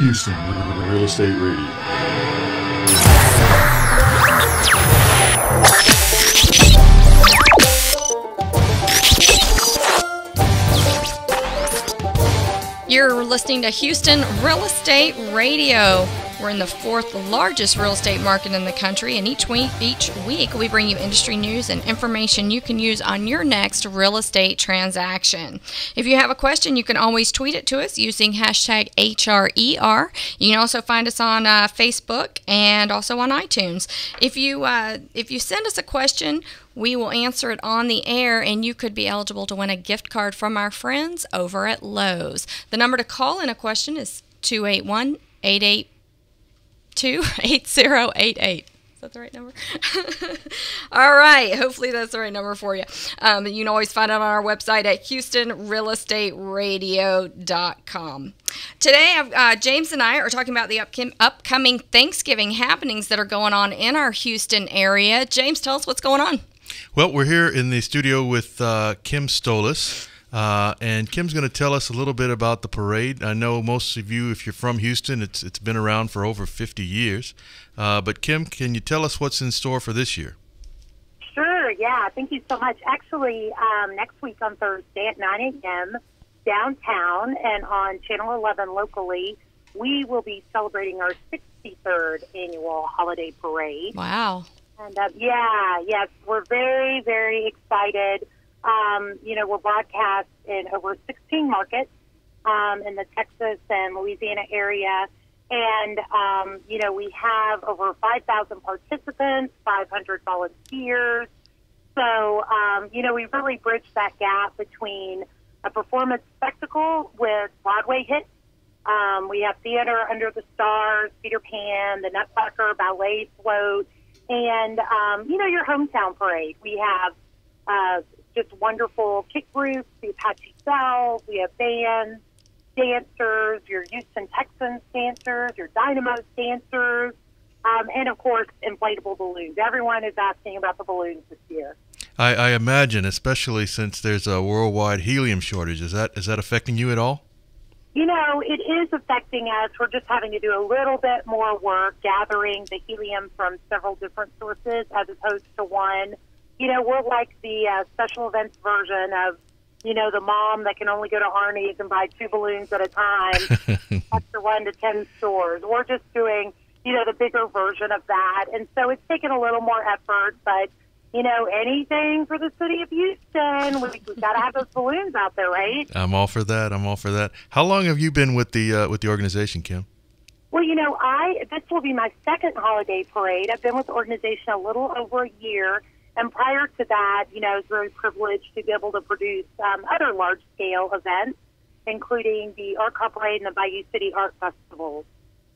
Houston Real Estate Radio. You're listening to Houston Real Estate Radio. We're in the fourth largest real estate market in the country, and each week we bring you industry news and information you can use on your next real estate transaction. If you have a question, you can always tweet it to us using hashtag HRER. You can also find us on Facebook and also on iTunes. If you send us a question, we will answer it on the air, and you could be eligible to win a gift card from our friends over at Lowe's. The number to call in a question is 281-8088. Is that the right number? All right. Hopefully that's the right number for you. You can always find it on our website at HoustonRealEstateRadio.com. Today, James and I are talking about the upcoming Thanksgiving happenings that are going on in our Houston area. James, tell us what's going on. Well, we're here in the studio with Kim Soilis, and Kim's going to tell us a little bit about the parade. I know most of you, if you're from Houston, it's been around for over 50 years. But Kim, can you tell us what's in store for this year? Sure, yeah. Thank you so much. Actually, next week on Thursday at 9 a.m. downtown and on Channel 11 locally, we will be celebrating our 63rd annual holiday parade. Wow. And yes, we're very, very excited. We're broadcast in over 16 markets in the Texas and Louisiana area. And, we have over 5,000 participants, 500 volunteers. So, we really bridge that gap between a performance spectacle with Broadway hits. We have Theater Under the Stars, Peter Pan, the Nutcracker, Ballet Float, and, your hometown parade. We have just wonderful kick groups, the Apache Bells, we have bands, dancers, your Houston Texans dancers, your Dynamos dancers, and, of course, inflatable balloons. Everyone is asking about the balloons this year. I imagine, especially since there's a worldwide helium shortage. Is that affecting you at all? It is affecting us. We're just having to do a little bit more work gathering the helium from several different sources as opposed to one. We're like the special events version of, the mom that can only go to Arnie's and buy 2 balloons at a time after 1 to 10 stores. We're just doing, the bigger version of that. And so it's taken a little more effort, but, anything for the city of Houston, we've got to have those balloons out there, right? I'm all for that. How long have you been with the organization, Kim? Well, this will be my second holiday parade. I've been with the organization a little over a year. And prior to that, I was very privileged to be able to produce other large-scale events, including the Art Car Parade and the Bayou City Art Festival.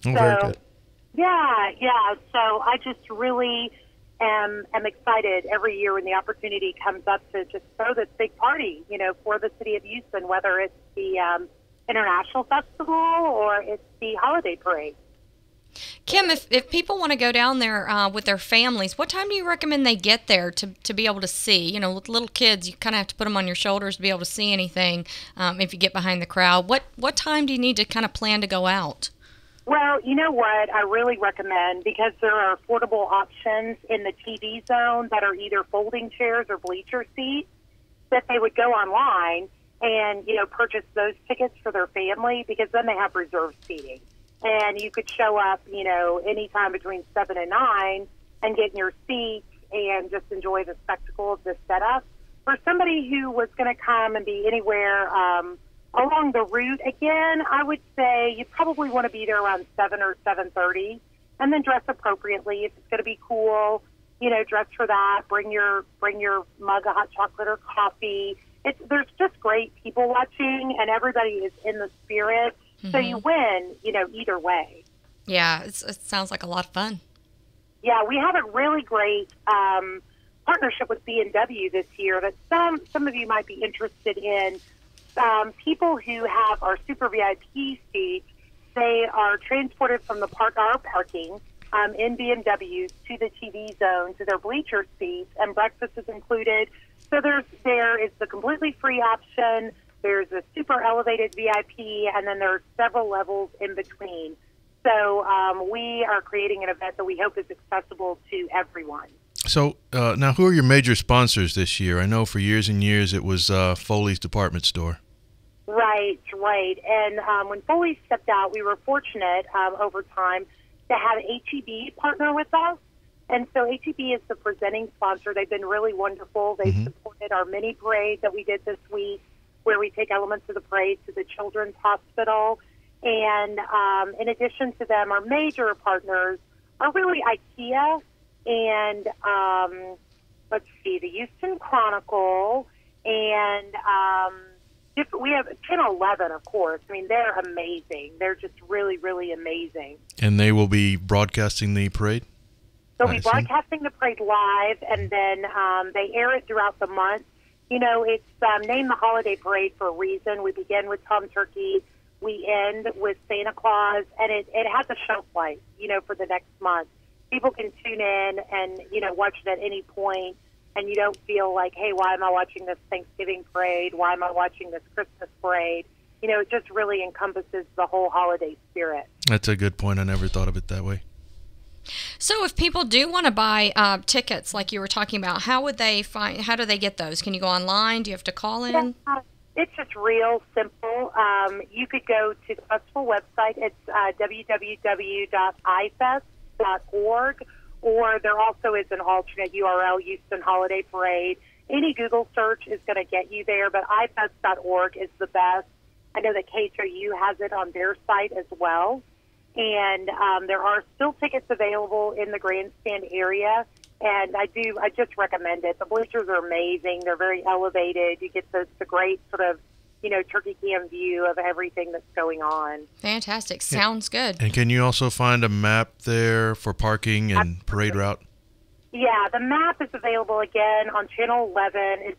Oh, very good. Yeah. So I just really am excited every year when the opportunity comes up to just throw this big party, for the city of Houston, whether it's the International Festival or it's the holiday parade. Kim, if people want to go down there with their families, what time do you recommend they get there to be able to see? With little kids, you kind of have to put them on your shoulders to be able to see anything if you get behind the crowd. What time do you need to kind of plan to go out? Well, you know what I really recommend, because there are affordable options in the TV zone that are either folding chairs or bleacher seats, that they would go online and, purchase those tickets for their family, because then they have reserved seating. And you could show up, anytime between 7 and 9 and get in your seat and just enjoy the spectacle of this setup. For somebody who was going to come and be anywhere along the route, again, I would say you probably want to be there around 7 or 7:30, and then dress appropriately. If it's going to be cool, dress for that. Bring your mug of hot chocolate or coffee. There's just great people watching, and everybody is in the spirit. So you win, either way. Yeah, it sounds like a lot of fun. Yeah, we have a really great partnership with B&W this year that some of you might be interested in. People who have our Super VIP seats, they are transported from our parking in B&Ws to the TV zone, to their bleacher seats, and breakfast is included. So there is the completely free option there's a super elevated VIP, and then there are several levels in between. So we are creating an event that we hope is accessible to everyone. So now, who are your major sponsors this year? I know for years and years it was Foley's Department Store. Right. And when Foley stepped out, we were fortunate over time to have HEB partner with us. And so HEB is the presenting sponsor. They've been really wonderful. They've supported our mini parade that we did this week, where we take elements of the parade to the Children's Hospital. And in addition to them, our major partners are really IKEA and, the Houston Chronicle, and we have Channel 11, of course. I mean, they're amazing. They're just really, really amazing. And they will be broadcasting the parade? They'll be broadcasting the parade live, and then they air it throughout the month. You know, it's named the Holiday Parade for a reason. We begin with Tom Turkey. We end with Santa Claus, and it has a shelf life, for the next month. People can tune in and, watch it at any point, and you don't feel like, hey, why am I watching this Thanksgiving parade? Why am I watching this Christmas parade? It just really encompasses the whole holiday spirit. That's a good point. I never thought of it that way. So if people do want to buy tickets like you were talking about, how do they get those? Can you go online? Do you have to call in? Yeah, it's just real simple. You could go to the festival website. It's www.ifest.org, or there also is an alternate URL, Houston Holiday Parade. Any Google search is going to get you there, but ifest.org is the best. I know that KSEV has it on their site as well. And there are still tickets available in the grandstand area, and I just recommend it. The bleachers are amazing. They're very elevated. You get the great sort of, turkey cam view of everything that's going on. Fantastic. Sounds good. And can you also find a map there for parking and parade route? Yeah, the map is available again on Channel 11.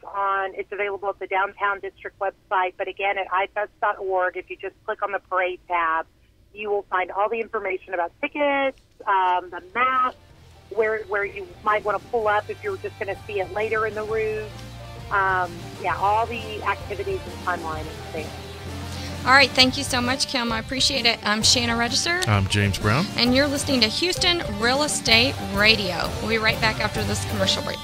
It's available at the Downtown District website, but again at ifest.org. If you just click on the parade tab, you will find all the information about tickets, the map, where you might want to pull up if you're just going to see it later in the route. All the activities and timeline is there. All right. Thank you so much, Kim. I appreciate it. I'm Shanna Register. I'm James Brown. And you're listening to Houston Real Estate Radio. We'll be right back after this commercial break.